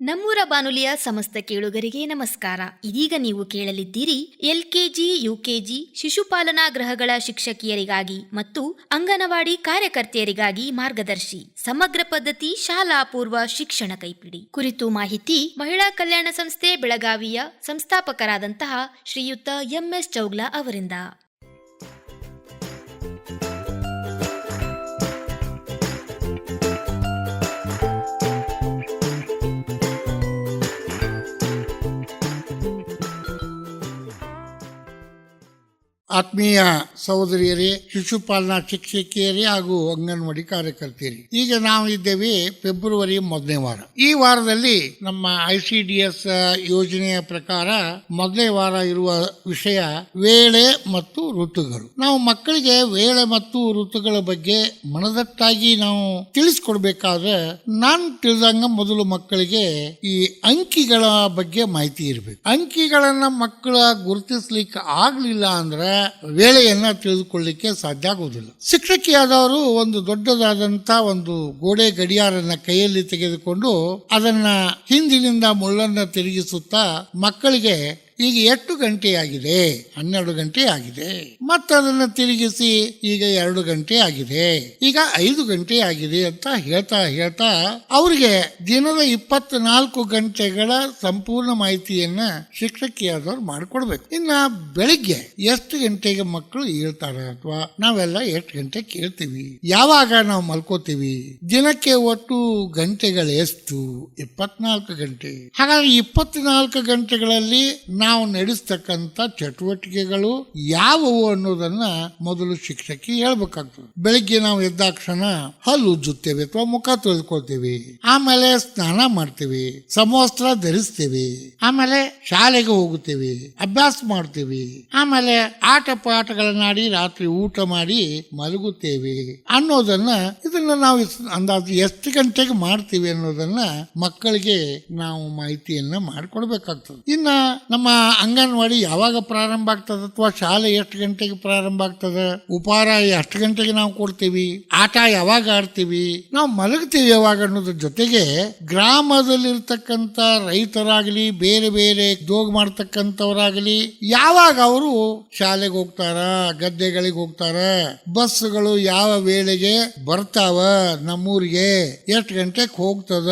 ನಮ್ಮೂರ ಬಾನುಲಿಯ ಸಮಸ್ತ ಕೇಳುಗರಿಗೆ ನಮಸ್ಕಾರ. ಇದೀಗ ನೀವು ಕೇಳಲಿದ್ದೀರಿ LKG, UKG ಶಿಶುಪಾಲನಾ ಗೃಹಗಳ ಶಿಕ್ಷಕಿಯರಿಗಾಗಿ ಮತ್ತು ಅಂಗನವಾಡಿ ಕಾರ್ಯಕರ್ತೆಯರಿಗಾಗಿ ಮಾರ್ಗದರ್ಶಿ ಸಮಗ್ರ ಪದ್ಧತಿ ಶಾಲಾ ಪೂರ್ವ ಶಿಕ್ಷಣ ಕೈಪಿಡಿ ಕುರಿತು ಮಾಹಿತಿ ಮಹಿಳಾ ಕಲ್ಯಾಣ ಸಂಸ್ಥೆ ಬೆಳಗಾವಿಯ ಸಂಸ್ಥಾಪಕರಾದಂತಹ ಶ್ರೀಯುತ MS ಚೌಗ್ಲಾ ಅವರಿಂದ. ಆತ್ಮೀಯ ಸಹೋದರಿಯರೇ, ಶಿಶುಪಾಲನಾ ಶಿಕ್ಷಕಿಯರೇ ಹಾಗೂ ಅಂಗನವಾಡಿ ಕಾರ್ಯಕರ್ತೆಯರಿ, ಈಗ ನಾವು ಇದ್ದೇವೆ ಫೆಬ್ರವರಿ 1ನೇ ವಾರ. ಈ ವಾರದಲ್ಲಿ ನಮ್ಮ ICDS ಯೋಜನೆಯ ಪ್ರಕಾರ 1ನೇ ವಾರ ಇರುವ ವಿಷಯ ವೇಳೆ ಮತ್ತು ಋತುಗಳು. ನಾವು ಮಕ್ಕಳಿಗೆ ವೇಳೆ ಮತ್ತು ಋತುಗಳ ಬಗ್ಗೆ ಮನದಟ್ಟಾಗಿ ನಾವು ತಿಳಿಸ್ಕೊಡ್ಬೇಕಾದ್ರೆ ನಾನು ತಿಳಿದಂಗ ಮೊದಲು ಮಕ್ಕಳಿಗೆ ಈ ಅಂಕಿಗಳ ಬಗ್ಗೆ ಮಾಹಿತಿ ಇರಬೇಕು. ಅಂಕಿಗಳನ್ನ ಮಕ್ಕಳ ಗುರುತಿಸ್ಲಿಕ್ಕೆ ಆಗ್ಲಿಲ್ಲ ಅಂದ್ರೆ ವೇಳೆಯನ್ನ ತಿಳಿದುಕೊಳ್ಳಿಕ್ಕೆ ಸಾಧ್ಯ ಆಗುವುದಿಲ್ಲ. ಶಿಕ್ಷಕಿಯಾದವರು ಒಂದು ದೊಡ್ಡದಾದಂತ ಒಂದು ಗೋಡೆ ಗಡಿಯಾರನ್ನ ಕೈಯಲ್ಲಿ ತೆಗೆದುಕೊಂಡು ಅದನ್ನ ಹಿಂದಿನಿಂದ ಮುಳ್ಳನ್ನ ತಿರುಗಿಸುತ್ತಾ ಮಕ್ಕಳಿಗೆ ಈಗ 8 ಗಂಟೆ ಆಗಿದೆ, 12 ಗಂಟೆ ಆಗಿದೆ, ಮತ್ತದನ್ನ ತಿರುಗಿಸಿ ಈಗ 2 ಗಂಟೆ ಆಗಿದೆ, ಈಗ 5 ಗಂಟೆ ಆಗಿದೆ ಅಂತ ಹೇಳ್ತಾ ಅವ್ರಿಗೆ ದಿನದ 24 ಗಂಟೆಗಳ ಸಂಪೂರ್ಣ ಮಾಹಿತಿಯನ್ನ ಶಿಕ್ಷಕಿಯಾದವ್ರು ಮಾಡಿಕೊಡ್ಬೇಕು. ಇನ್ನ ಬೆಳಿಗ್ಗೆ ಎಷ್ಟು ಗಂಟೆಗೆ ಮಕ್ಕಳು ಹೇಳ್ತಾರೆ ಅಥವಾ ನಾವೆಲ್ಲ ಎಷ್ಟು ಗಂಟೆ ಕೇಳ್ತೀವಿ, ಯಾವಾಗ ನಾವು ಮಲ್ಕೋತೀವಿ, ದಿನಕ್ಕೆ ಒಟ್ಟು ಗಂಟೆಗಳು ಎಷ್ಟು, 24 ಗಂಟೆ. ಹಾಗಾಗಿ 24 ಗಂಟೆಗಳಲ್ಲಿ ನಾವು ನಡೆಸ್ತಕ್ಕಂಥ ಚಟುವಟಿಕೆಗಳು ಯಾವುವು ಅನ್ನೋದನ್ನ ಮೊದಲು ಶಿಕ್ಷಕಿ ಹೇಳ್ಬೇಕಾಗ್ತದೆ. ಬೆಳಿಗ್ಗೆ ನಾವು ಎದ್ದಾಕ್ಷಣ ಹಲ್ಲು ಉಜ್ಜುತ್ತೇವೆ ಅಥವಾ ಮುಖ ತೊಳೆದುಕೊಳ್ತೇವೆ, ಆಮೇಲೆ ಸ್ನಾನ ಮಾಡ್ತೇವೆ, ಸಮವಸ್ತ್ರ ಧರಿಸ್ತೇವೆ, ಆಮೇಲೆ ಶಾಲೆಗೆ ಹೋಗುತ್ತೇವೆ, ಅಭ್ಯಾಸ ಮಾಡ್ತೇವೆ, ಆಮೇಲೆ ಆಟ ಪಾಠಗಳನ್ನಾಡಿ ರಾತ್ರಿ ಊಟ ಮಾಡಿ ಮಲಗುತ್ತೇವೆ ಅನ್ನೋದನ್ನ ಇದನ್ನ ನಾವು ಅಂದಾಜು ಎಷ್ಟು ಗಂಟೆಗೆ ಮಾಡ್ತೀವಿ ಅನ್ನೋದನ್ನ ಮಕ್ಕಳಿಗೆ ನಾವು ಮಾಹಿತಿಯನ್ನ ಮಾಡಿಕೊಡ್ಬೇಕಾಗ್ತದೆ. ಇನ್ನ ನಮ್ಮ ಅಂಗನವಾಡಿ ಯಾವಾಗ ಪ್ರಾರಂಭ ಆಗ್ತದೆ ಅಥವಾ ಶಾಲೆ ಎಷ್ಟು ಗಂಟೆಗೆ ಪ್ರಾರಂಭ ಆಗ್ತದೆ, ಉಪಹಾರ ಎಷ್ಟು ಗಂಟೆಗೆ ನಾವು ಕೊಡ್ತೀವಿ, ಆಟ ಯಾವಾಗ ಆಡ್ತೀವಿ, ನಾವು ಮಲಗ್ತೀವಿ ಯಾವಾಗ ಅನ್ನೋದ್ರ ಜೊತೆಗೆ ಗ್ರಾಮದಲ್ಲಿರ್ತಕ್ಕಂಥ ರೈತರಾಗಲಿ ಬೇರೆ ಬೇರೆ ಉದ್ಯೋಗ ಮಾಡ್ತಕ್ಕಂಥವರಾಗಲಿ ಯಾವಾಗ ಅವರು ಶಾಲೆಗೆ ಹೋಗ್ತಾರ, ಗದ್ದೆಗಳಿಗೆ ಹೋಗ್ತಾರ, ಬಸ್ಗಳು ಯಾವ ವೇಳೆಗೆ ಬರ್ತಾವ, ನಮ್ಮೂರಿಗೆ ಎಷ್ಟು ಗಂಟೆಗೆ ಹೋಗ್ತದ,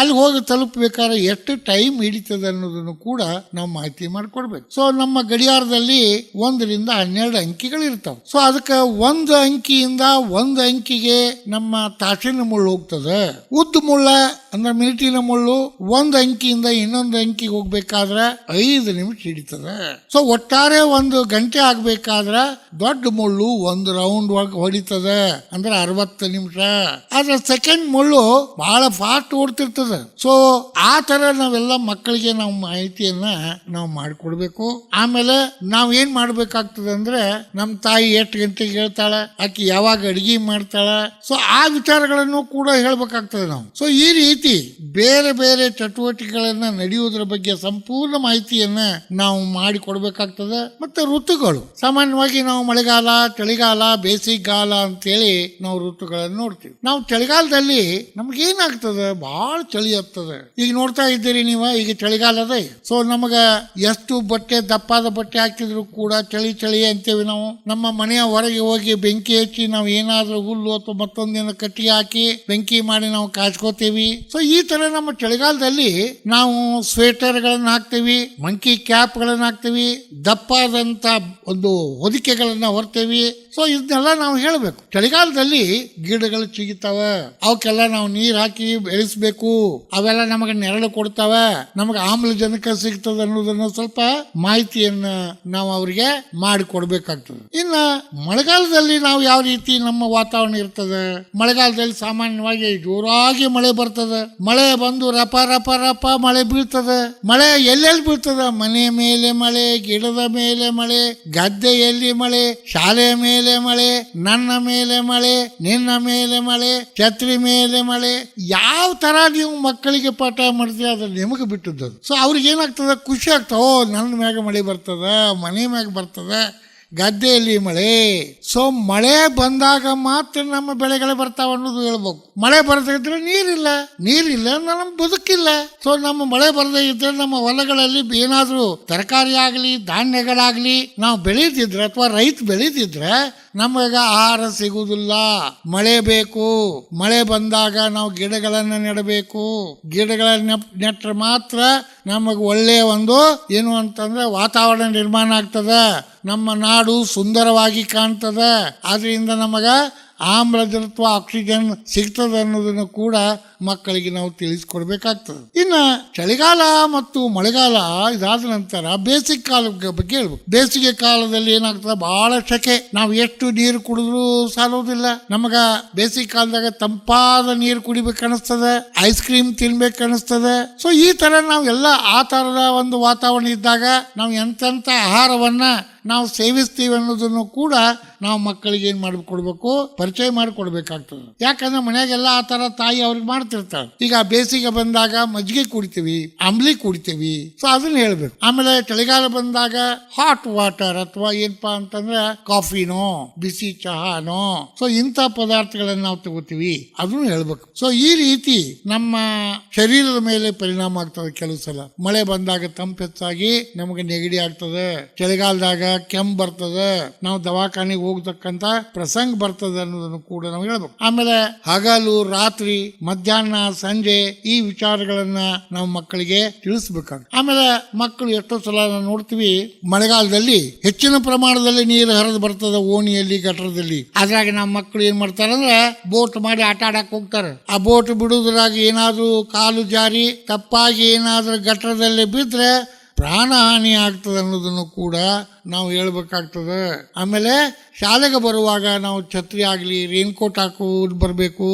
ಅಲ್ಲಿ ಹೋಗಿ ತಲುಪಬೇಕಾದ್ರೆ ಎಷ್ಟು ಟೈಮ್ ಹಿಡಿತದ ಅನ್ನೋದನ್ನು ಕೂಡ ನಾವು ಮಾಹಿತಿ ಮಾಡ್ಕೊಡ್ಬೇಕು. ಸೊ ನಮ್ಮ ಗಡಿಯಾರದಲ್ಲಿ 1 ರಿಂದ 12 ಅಂಕಿಗಳು ಇರ್ತಾವ. ಸೊ ಅದಕ್ಕೆ 1 ಅಂಕಿಯಿಂದ 1 ಅಂಕಿಗೆ ನಮ್ಮ ತಾಸಿನ ಮುಳ್ಳು ಹೋಗ್ತದೆ. ಉದ್ದ ಮುಳ್ಳ ಅಂದ್ರೆ ಮಿನಿಟಿನ ಮುಳ್ಳು 1 ಅಂಕಿಯಿಂದ ಇನ್ನೊಂದು ಅಂಕಿಗೆ ಹೋಗ್ಬೇಕಾದ್ರೆ 5 ನಿಮಿಷ ಹಿಡಿತದೆ. ಸೊ ಒಟ್ಟಾರೆ 1 ಗಂಟೆ ಆಗ್ಬೇಕಾದ್ರೆ ದೊಡ್ಡ ಮುಳ್ಳು 1 ರೌಂಡ್ ಹೊಡಿತದೆ ಅಂದ್ರೆ 60 ನಿಮಿಷ. ಆದ್ರೆ ಸೆಕೆಂಡ್ ಮುಳ್ಳು ಬಹಳ ಫಾಸ್ಟ್ ಓಡ್ತಿರ್ತದೆ. ಸೊ ಆ ತರ ನಾವೆಲ್ಲ ಮಕ್ಕಳಿಗೆ ನಾವು ಮಾಹಿತಿಯನ್ನ ನಾವು ಮಾಡಿಕೊಡ್ಬೇಕು. ಆಮೇಲೆ ನಾವ್ ಏನ್ ಮಾಡ್ಬೇಕಾಗ್ತದೆ ಅಂದ್ರೆ ನಮ್ ತಾಯಿ ಎಷ್ಟು ಗಂಟೆಗೆ ಹೇಳ್ತಾಳೆ, ಆಕಿ ಯಾವಾಗ ಅಡಿಗೆ ಮಾಡ್ತಾಳೆ, ಸೊ ಆ ವಿಚಾರಗಳನ್ನು ಕೂಡ ಹೇಳ್ಬೇಕಾಗ್ತದೆ ನಾವು. ಸೊ ಈ ರೀತಿ ಬೇರೆ ಬೇರೆ ಚಟುವಟಿಕೆಗಳನ್ನ ನಡೆಯುವುದರ ಬಗ್ಗೆ ಸಂಪೂರ್ಣ ಮಾಹಿತಿಯನ್ನ ನಾವು ಮಾಡಿಕೊಡ್ಬೇಕಾಗ್ತದೆ. ಮತ್ತೆ ಋತುಗಳು ಸಾಮಾನ್ಯವಾಗಿ ನಾವು ಮಳೆಗಾಲ, ಚಳಿಗಾಲ, ಬೇಸಿಗೆಗಾಲ ಅಂತೇಳಿ ನಾವು ಋತುಗಳನ್ನು ನೋಡ್ತೀವಿ. ನಾವು ಚಳಿಗಾಲದಲ್ಲಿ ನಮ್ಗೇನಾಗ್ತದೆ, ಬಹಳ ಚಳಿ ಆಗ್ತದೆ. ಈಗ ನೋಡ್ತಾ ಇದ್ದೀರಿ ನೀವು, ಈಗ ಚಳಿಗಾಲ ಅದೇ. ಸೊ ನಮಗ ಎಷ್ಟು ಬಟ್ಟೆ ದಪ್ಪಾದ ಬಟ್ಟೆ ಹಾಕಿದ್ರು ಕೂಡ ಚಳಿ ಅಂತೇವಿ ನಾವು. ನಮ್ಮ ಮನೆಯ ಹೊರಗೆ ಹೋಗಿ ಬೆಂಕಿ ಹಚ್ಚಿ ನಾವು ಏನಾದ್ರೂ ಹುಲ್ಲು ಅಥವಾ ಮತ್ತೊಂದೇನೋ ಕಟ್ಟಿ ಹಾಕಿ ಬೆಂಕಿ ಮಾಡಿ ನಾವು ಕಾಚ್ಕೋತೀವಿ. ಸೊ ಈ ತರ ನಮ್ಮ ಚಳಿಗಾಲದಲ್ಲಿ ನಾವು ಸ್ವೆಟರ್ ಗಳನ್ನ ಹಾಕ್ತೇವಿ, ಮಂಕಿ ಕ್ಯಾಪ್ ಗಳನ್ನ ಹಾಕ್ತೇವಿ, ದಪ್ಪಾದಂತ ಒಂದು ಹೊದಿಕೆಗಳನ್ನ ಹೊರ್ತೇವಿ. ಸೊ ಇದನ್ನೆಲ್ಲ ನಾವು ಹೇಳ್ಬೇಕು. ಚಳಿಗಾಲದಲ್ಲಿ ಗಿಡಗಳು ಚಿಗಿತಾವ, ಅವಕ್ಕೆಲ್ಲ ನಾವು ನೀರ್ ಹಾಕಿ ಬೆಳೆಸ್ಬೇಕು, ಅವೆಲ್ಲ ನಮಗೆ ನೆರಳು ಕೊಡ್ತಾವ, ನಮಗೆ ಆಮ್ಲಜನಕ ಸಿಗ್ತದ ಅನ್ನೋದನ್ನ ಸ್ವಲ್ಪ ಮಾಹಿತಿಯನ್ನ ನಾವು ಅವರಿಗೆ ಮಾಡಿಕೊಡ್ಬೇಕಾಗ್ತದೆ. ಇನ್ನ ಮಳೆಗಾಲದಲ್ಲಿ ನಾವು ಯಾವ ರೀತಿ ನಮ್ಮ ವಾತಾವರಣ ಇರ್ತದೆ, ಮಳೆಗಾಲದಲ್ಲಿ ಸಾಮಾನ್ಯವಾಗಿ ಜೋರಾಗಿ ಮಳೆ ಬರ್ತದೆ. ಮಳೆ ಬಂದು ರಪ ರಪ ರಪ ಮಳೆ ಬೀಳ್ತದೆ. ಮಳೆ ಎಲ್ಲೆಲ್ಲಿ ಬೀಳ್ತದ, ಮನೆ ಮೇಲೆ ಮಳೆ, ಗಿಡದ ಮೇಲೆ ಮಳೆ, ಗದ್ದೆಯಲ್ಲಿ ಮಳೆ, ಶಾಲೆಯ ಮೇಲೆ ಮಳೆ, ನನ್ನ ಮೇಲೆ ಮಳೆ, ನಿನ್ನ ಮೇಲೆ ಮಳೆ, ಛತ್ರಿ ಮೇಲೆ ಮಳೆ. ಯಾವ ತರ ನೀವು ಮಕ್ಕಳಿಗೆ ಪಾಠ ಮಾಡ್ತೀವಿ ಅದು ನಿಮಗೆ ಬಿಟ್ಟದ್ದು. ಸೊ ಅವ್ರಿಗೆ ಏನಾಗ್ತದೆ, ಖುಷಿ ಆಗ್ತದೆ, ಓ ನನ್ನ ಮ್ಯಾಗ ಮಳೆ ಬರ್ತದ, ಮನೆ ಮ್ಯಾಗ ಬರ್ತದ, ಗದ್ದೆಯಲ್ಲಿ ಮಳೆ. ಸೊ ಮಳೆ ಬಂದಾಗ ಮಾತ್ರ ನಮ್ಮ ಬೆಳೆಗಳು ಬರ್ತಾವ ಅನ್ನೋದು ಹೇಳ್ಬೇಕು. ಮಳೆ ಬರದೇ ಇದ್ರೆ ನೀರಿಲ್ಲ ನಮ್ಮ ಬದುಕಿಲ್ಲ. ಸೊ ನಮ್ಮ ಮಳೆ ಬರದೇ ಇದ್ರೆ ನಮ್ಮ ಹೊಲಗಳಲ್ಲಿ ಏನಾದ್ರೂ ತರಕಾರಿ ಆಗ್ಲಿ ಧಾನ್ಯಗಳಾಗ್ಲಿ ನಾವು ಬೆಳೀತಿದ್ರೆ ಅಥವಾ ರೈತ ಬೆಳೀತಿದ್ರೆ ನಮಗೆ ಆಹಾರ ಸಿಗುವುದಿಲ್ಲ. ಮಳೆ ಬೇಕು. ಮಳೆ ಬಂದಾಗ ನಾವು ಗಿಡಗಳನ್ನ ನೆಡಬೇಕು. ಗಿಡಗಳನ್ನ ನೆಟ್ಟರೆ ಮಾತ್ರ ನಮಗೆ ಒಳ್ಳೆಯ ಒಂದು ಏನು ಅಂತಂದ್ರೆ ವಾತಾವರಣ ನಿರ್ಮಾಣ ಆಗ್ತದ. ನಮ್ಮ ನಾಡು ಸುಂದರವಾಗಿ ಕಾಣ್ತದ. ಆದ್ರಿಂದ ನಮಗ ಆಮ್ಲಜನತ್ವ ಆಕ್ಸಿಜನ್ ಸಿಗ್ತದೆ ಅನ್ನೋದನ್ನು ಕೂಡ ಮಕ್ಕಳಿಗೆ ನಾವು ತಿಳಿಸ್ಕೊಡ್ಬೇಕಾಗ್ತದೆ. ಇನ್ನು ಚಳಿಗಾಲ ಮತ್ತು ಮಳೆಗಾಲ ಇದಾದ ನಂತರ ಬೇಸಿಗೆ ಕಾಲದ ಬಗ್ಗೆ ಹೇಳ್ಬೇಕು. ಬೇಸಿಗೆ ಕಾಲದಲ್ಲಿ ಏನಾಗ್ತದೆ, ಬಹಳ ಸೆಕೆ. ನಾವು ಎಷ್ಟು ನೀರು ಕುಡಿದ್ರೂ ಸಾಲೋದಿಲ್ಲ. ನಮಗ ಬೇಸಿಗೆ ಕಾಲದಾಗ ತಂಪಾದ ನೀರು ಕುಡಿಬೇಕು ಅನಿಸ್ತದೆ, ಐಸ್ ಕ್ರೀಮ್ ತಿನ್ಬೇಕು ಅನಿಸ್ತದೆ. ಸೊ ಈ ತರ ನಾವು ಎಲ್ಲ ಆ ತರದ ಒಂದು ವಾತಾವರಣ ಇದ್ದಾಗ ನಾವು ಎಂತೆಂಥ ಆಹಾರವನ್ನ ನಾವು ಸೇವಿಸ್ತೀವಿ ಅನ್ನೋದನ್ನು ಕೂಡ ನಾವು ಮಕ್ಕಳಿಗೆ ಏನ್ ಮಾಡಿಕೊಡ್ಬೇಕು, ಪರಿಚಯ ಮಾಡಿಕೊಡ್ಬೇಕಾಗ್ತದೆ. ಯಾಕಂದ್ರೆ ಮನೆಯಾಗೆಲ್ಲ ಆ ತರ ತಾಯಿ ಅವ್ರಿಗೆ ಮಾಡ್ತಿರ್ತಾಳೆ. ಈಗ ಬೇಸಿಗೆ ಬಂದಾಗ ಮಜ್ಜಿಗೆ ಕುಡಿತೀವಿ, ಅಂಬ್ಲಿ ಕುಡಿತೀವಿ. ಸೊ ಅದನ್ನ ಹೇಳ್ಬೇಕು. ಆಮೇಲೆ ಚಳಿಗಾಲ ಬಂದಾಗ ಹಾಟ್ ವಾಟರ್ ಅಥವಾ ಏನಪ್ಪಾ ಅಂತಂದ್ರೆ ಕಾಫಿನೋ ಬಿಸಿ ಚಹಾನೋ ಸೊ ಇಂಥ ಪದಾರ್ಥಗಳನ್ನ ನಾವು ತಗೋತೀವಿ, ಅದನ್ನು ಹೇಳ್ಬೇಕು. ಸೊ ಈ ರೀತಿ ನಮ್ಮ ಶರೀರದ ಮೇಲೆ ಪರಿಣಾಮ ಆಗ್ತದೆ. ಕೆಲವು ಸಲ ಮಳೆ ಬಂದಾಗ ತಂಪು ಹೆಚ್ಚಾಗಿ ನಮಗೆ ನೆಗಡಿ ಆಗ್ತದೆ. ಚಳಿಗಾಲದಾಗ ಕೆಮ್ಮು ಬರ್ತದೆ, ನಾವು ದವಾಖಾನೆಗೆ ಹೋಗ್ತಕ್ಕಂತ ಪ್ರಸಂಗ ಬರ್ತದೆ ಅನ್ನೋದನ್ನು ಕೂಡ ನಾವು ಹೇಳ್ಬೇಕು. ಆಮೇಲೆ ಹಗಲು ರಾತ್ರಿ ಮಧ್ಯಾಹ್ನ ಸಂಜೆ ಈ ವಿಚಾರಗಳನ್ನ ನಾವು ಮಕ್ಕಳಿಗೆ ತಿಳಿಸ್ಬೇಕಾಗುತ್ತೆ. ಆಮೇಲೆ ಮಕ್ಕಳು ಎಷ್ಟೋ ಸಲ ನಾವು ನೋಡ್ತೀವಿ, ಮಳೆಗಾಲದಲ್ಲಿ ಹೆಚ್ಚಿನ ಪ್ರಮಾಣದಲ್ಲಿ ನೀರು ಹರಿದು ಬರ್ತದೆ ಓಣಿಯಲ್ಲಿ ಗಟರದಲ್ಲಿ. ಅದ್ರಾಗ ನಮ್ಮ ಮಕ್ಕಳು ಏನ್ ಮಾಡ್ತಾರೆ ಅಂದ್ರೆ ಬೋಟ್ ಮಾಡಿ ಆಟ ಆಡಕ್ ಹೋಗ್ತಾರೆ. ಆ ಬೋಟ್ ಬಿಡುವುದ್ರಾಗ ಏನಾದ್ರೂ ಕಾಲು ಜಾರಿ ತಪ್ಪಾಗಿ ಏನಾದ್ರೂ ಗಟರದಲ್ಲಿ ಬಿದ್ರೆ ಪ್ರಾಣಹಾನಿ ಆಗ್ತದೆ ಅನ್ನೋದನ್ನು ಕೂಡ ನಾವು ಹೇಳ್ಬೇಕಾಗ್ತದೆ. ಆಮೇಲೆ ಶಾಲೆಗೆ ಬರುವಾಗ ನಾವು ಛತ್ರಿ ಆಗ್ಲಿ ರೇನ್ಕೋಟ್ ಹಾಕೋದು ಬರಬೇಕು.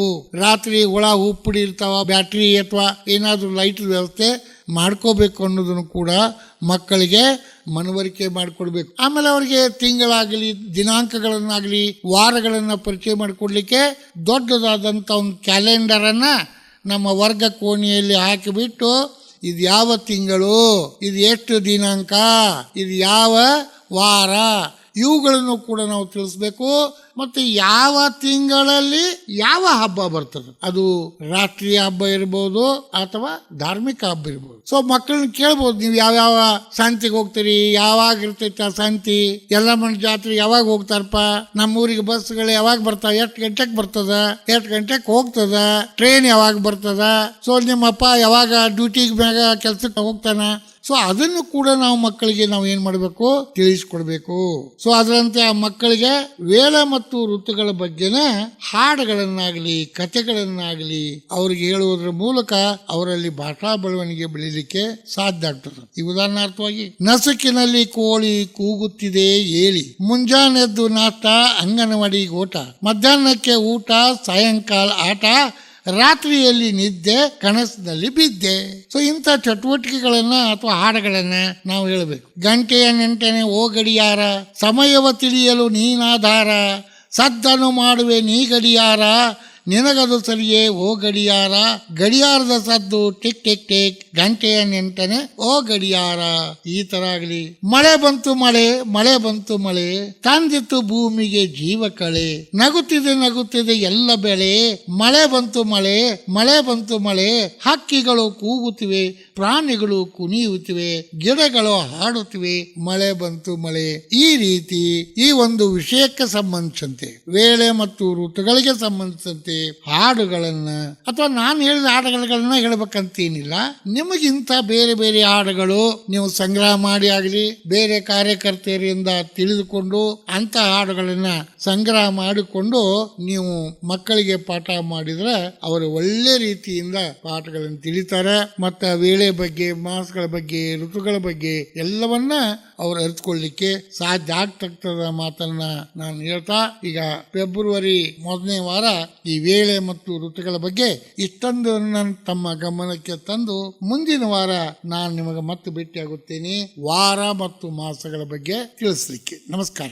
ರಾತ್ರಿ ಒಳ ಉಪ್ಪುಡಿ ಇರ್ತಾವ, ಬ್ಯಾಟ್ರಿ ಅಥವಾ ಏನಾದ್ರೂ ಲೈಟ್ ವ್ಯವಸ್ಥೆ ಮಾಡ್ಕೋಬೇಕು ಅನ್ನೋದನ್ನು ಕೂಡ ಮಕ್ಕಳಿಗೆ ಮನವರಿಕೆ ಮಾಡಿಕೊಡ್ಬೇಕು. ಆಮೇಲೆ ಅವರಿಗೆ ತಿಂಗಳಾಗಲಿ ದಿನಾಂಕಗಳನ್ನಾಗಲಿ ವಾರಗಳನ್ನ ಪರಿಚಯ ಮಾಡಿಕೊಡ್ಲಿಕ್ಕೆ ದೊಡ್ಡದಾದಂಥ ಒಂದು ಕ್ಯಾಲೆಂಡರ್ ಅನ್ನ ನಮ್ಮ ವರ್ಗ ಕೋಣೆಯಲ್ಲಿ ಹಾಕಿಬಿಟ್ಟು ಇದು ಯಾವ ತಿಂಗಳು, ಇದು ಎಷ್ಟು ದಿನಾಂಕ, ಇದು ಯಾವ ವಾರ, ಇವುಗಳನ್ನು ಕೂಡ ನಾವು ತಿಳಿಸ್ಬೇಕು. ಮತ್ತೆ ಯಾವ ತಿಂಗಳಲ್ಲಿ ಯಾವ ಹಬ್ಬ ಬರ್ತದೆ, ಅದು ರಾಷ್ಟ್ರೀಯ ಹಬ್ಬ ಇರ್ಬೋದು ಅಥವಾ ಧಾರ್ಮಿಕ ಹಬ್ಬ ಇರ್ಬೋದು. ಸೊ ಮಕ್ಕಳನ್ನ ಕೇಳ್ಬೋದು, ನೀವು ಯಾವ್ಯಾವ ಶಾಂತಿಗೆ ಹೋಗ್ತೀರಿ, ಯಾವಾಗ ಇರ್ತೈತೆ ಆ ಶಾಂತಿ, ಯಲ್ಲಮ್ಮನ ಜಾತ್ರೆ ಯಾವಾಗ ಹೋಗ್ತಾರಪ್ಪ, ನಮ್ಮೂರಿಗೆ ಬಸ್ಗಳು ಯಾವಾಗ ಬರ್ತಾವ, ಎಷ್ಟು ಗಂಟೆಗೆ ಬರ್ತದ, ಎಷ್ಟು ಗಂಟೆಗೆ ಹೋಗ್ತದ, ಟ್ರೈನ್ ಯಾವಾಗ ಬರ್ತದ, ಸೊ ನಿಮ್ಮಪ್ಪ ಯಾವಾಗ ಡ್ಯೂಟಿಗೆ ಮ್ಯಾಗ ಕೆಲ್ಸಕ್ಕೆ ಹೋಗ್ತಾನ. ಸೊ ಅದನ್ನು ಕೂಡ ನಾವು ಮಕ್ಕಳಿಗೆ ನಾವು ಏನ್ ಮಾಡಬೇಕು, ತಿಳಿಸ್ಕೊಡ್ಬೇಕು. ಸೊ ಅದರಂತೆ ಆ ಮಕ್ಕಳಿಗೆ ವೇಳ ಮತ್ತು ಋತುಗಳ ಬಗ್ಗೆನ ಹಾಡುಗಳನ್ನಾಗ್ಲಿ ಕಥೆಗಳನ್ನಾಗ್ಲಿ ಅವ್ರಿಗೆ ಹೇಳುವುದರ ಮೂಲಕ ಅವರಲ್ಲಿ ಭಾಷಾ ಬೆಳವಣಿಗೆ ಬೆಳೀಲಿಕ್ಕೆ ಸಾಧ್ಯ ಆಗ್ತದೆ. ಈ ಉದಾಹರಣಾರ್ಥವಾಗಿ, ನಸುಕಿನಲ್ಲಿ ಕೋಳಿ ಕೂಗುತ್ತಿದೆ ಏಳಿ, ಮುಂಜಾನೆದ್ದು ನಾಷ್ಟ ಅಂಗನವಾಡಿ ಓಟ, ಮಧ್ಯಾಹ್ನಕ್ಕೆ ಊಟ ಸಾಯಂಕಾಲ ಆಟ, ರಾತ್ರಿಯಲ್ಲಿ ನಿದ್ದೆ ಕನಸಿನಲ್ಲಿ ಬಿದ್ದೆ. ಸೊ ಇಂಥ ಚಟುವಟಿಕೆಗಳನ್ನ ಅಥವಾ ಹಾಡುಗಳನ್ನ ನಾವು ಹೇಳಬೇಕು. ಗಂಟೆಯ ನೆಂಟನೆ ಓ ಗಡಿಯಾರ, ಸಮಯವ ತಿಳಿಯಲು ನೀನಾಧಾರ, ಸದ್ದನ್ನು ಮಾಡುವೆ ನೀ ಗಡಿಯಾರ, ನಿನಗದು ಸರಿಯೇ ಓ ಗಡಿಯಾರ, ಗಡಿಯಾರದ ಸದ್ದು ಟಿಕ್ ಟಿಕ್ ಟಿಕ್, ಗಂಟೆಯ ನೆಂಟನೆ ಓ ಗಡಿಯಾರ. ಈ ತರ ಆಗಲಿ. ಮಳೆ ಬಂತು ಮಳೆ, ಮಳೆ ಬಂತು ಮಳೆ, ತಂದಿತ್ತು ಭೂಮಿಗೆ ಜೀವ ಕಳೆ, ನಗುತ್ತಿದೆ ಎಲ್ಲ ಬೆಳೆ, ಮಳೆ ಬಂತು ಮಳೆ, ಮಳೆ ಬಂತು ಮಳೆ, ಹಕ್ಕಿಗಳು ಕೂಗುತ್ತಿವೆ, ಪ್ರಾಣಿಗಳು ಕುಣಿಯುತ್ತಿವೆ, ಗಿಡಗಳು ಹಾಡುತ್ತಿವೆ, ಮಳೆ ಬಂತು ಮಳೆ. ಈ ರೀತಿ ಈ ಒಂದು ವಿಷಯಕ್ಕೆ ಸಂಬಂಧಿಸಿದಂತೆ, ವೇಳೆ ಮತ್ತು ಋತುಗಳಿಗೆ ಸಂಬಂಧಿಸಿದಂತೆ ಹಾಡುಗಳನ್ನ ಅಥವಾ ನಾನು ಹೇಳಿದ ಹಾಡುಗಳನ್ನ ಹೇಳ್ಬೇಕಂತೇನಿಲ್ಲ. ನಿಮಗಿಂತ ಬೇರೆ ಬೇರೆ ಹಾಡುಗಳು ನೀವು ಸಂಗ್ರಹ ಮಾಡಿ ಆಗಲಿ ಬೇರೆ ಕಾರ್ಯಕರ್ತೆಯರಿಂದ ತಿಳಿದುಕೊಂಡು ಅಂತ ಹಾಡುಗಳನ್ನ ಸಂಗ್ರಹ ಮಾಡಿಕೊಂಡು ನೀವು ಮಕ್ಕಳಿಗೆ ಪಾಠ ಮಾಡಿದ್ರೆ ಅವರು ಒಳ್ಳೆ ರೀತಿಯಿಂದ ಪಾಠಗಳನ್ನು ತಿಳಿತಾರೆ. ಮತ್ತೆ ವೇಳೆ ಬಗ್ಗೆ, ಮಾಸಗಳ ಬಗ್ಗೆ, ಋತುಗಳ ಬಗ್ಗೆ ಎಲ್ಲವನ್ನ ಅವ್ರು ಅರಿತುಕೊಳ್ಳಿಕ್ಕೆ ಸಾಧ್ಯ ಆಗ್ತಕ್ಕಂಥ ಮಾತನ್ನ ನಾನು ಹೇಳ್ತಾ, ಈಗ ಫೆಬ್ರವರಿ 1ನೇ ವಾರ ಈ ವೇಳೆ ಮತ್ತು ಋತುಗಳ ಬಗ್ಗೆ ಇಷ್ಟೊಂದು ತಮ್ಮ ಗಮನಕ್ಕೆ ತಂದು ಮುಂದಿನ ವಾರ ನಾನು ನಿಮಗೆ ಮತ್ತೆ ಭೇಟಿಯಾಗುತ್ತೇನೆ ವಾರ ಮತ್ತು ಮಾಸಗಳ ಬಗ್ಗೆ ತಿಳಿಸ್ಲಿಕ್ಕೆ. ನಮಸ್ಕಾರ.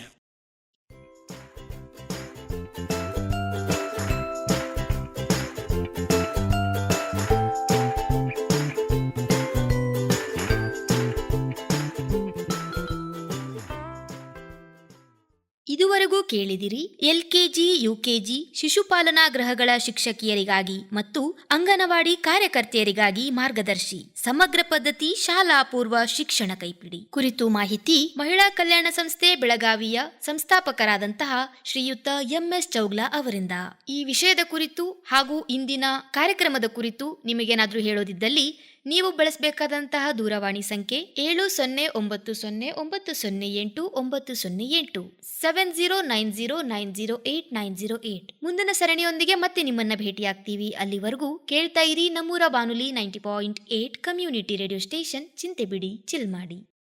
ಇದುವರೆಗೂ ಕೇಳಿದಿರಿ LKG UKG ಶಿಶುಪಾಲನಾ ಗೃಹಗಳ ಶಿಕ್ಷಕಿಯರಿಗಾಗಿ ಮತ್ತು ಅಂಗನವಾಡಿ ಕಾರ್ಯಕರ್ತೆಯರಿಗಾಗಿ ಮಾರ್ಗದರ್ಶಿ ಸಮಗ್ರ ಪದ್ಧತಿ ಶಾಲಾ ಪೂರ್ವ ಶಿಕ್ಷಣ ಕೈಪಿಡಿ ಕುರಿತು ಮಾಹಿತಿ ಮಹಿಳಾ ಕಲ್ಯಾಣ ಸಂಸ್ಥೆ ಬೆಳಗಾವಿಯ ಸಂಸ್ಥಾಪಕರಾದಂತಹ ಶ್ರೀಯುತ MS ಚೌಗ್ಲಾ ಅವರಿಂದ. ಈ ವಿಷಯದ ಕುರಿತು ಹಾಗೂ ಇಂದಿನ ಕಾರ್ಯಕ್ರಮದ ಕುರಿತು ನಿಮಗೇನಾದ್ರೂ ಹೇಳೋದಿದ್ದಲ್ಲಿ ನೀವು ಬಳಸಬೇಕಾದಂತಹ ದೂರವಾಣಿ ಸಂಖ್ಯೆ 7090908908 7090908908. ಮುಂದಿನ ಸರಣಿಯೊಂದಿಗೆ ಮತ್ತೆ ನಿಮ್ಮನ್ನ ಭೇಟಿಯಾಗ್ತೀವಿ. ಅಲ್ಲಿವರೆಗೂ ಕೇಳ್ತಾ ಇರಿ ನಮ್ಮೂರ ಬಾನುಲಿ 90.8 ಕಮ್ಯುನಿಟಿ ರೇಡಿಯೋ ಸ್ಟೇಷನ್ ಚಿಂತೆಬಿಡಿ ಚಿಲ್ಮಾಡಿ.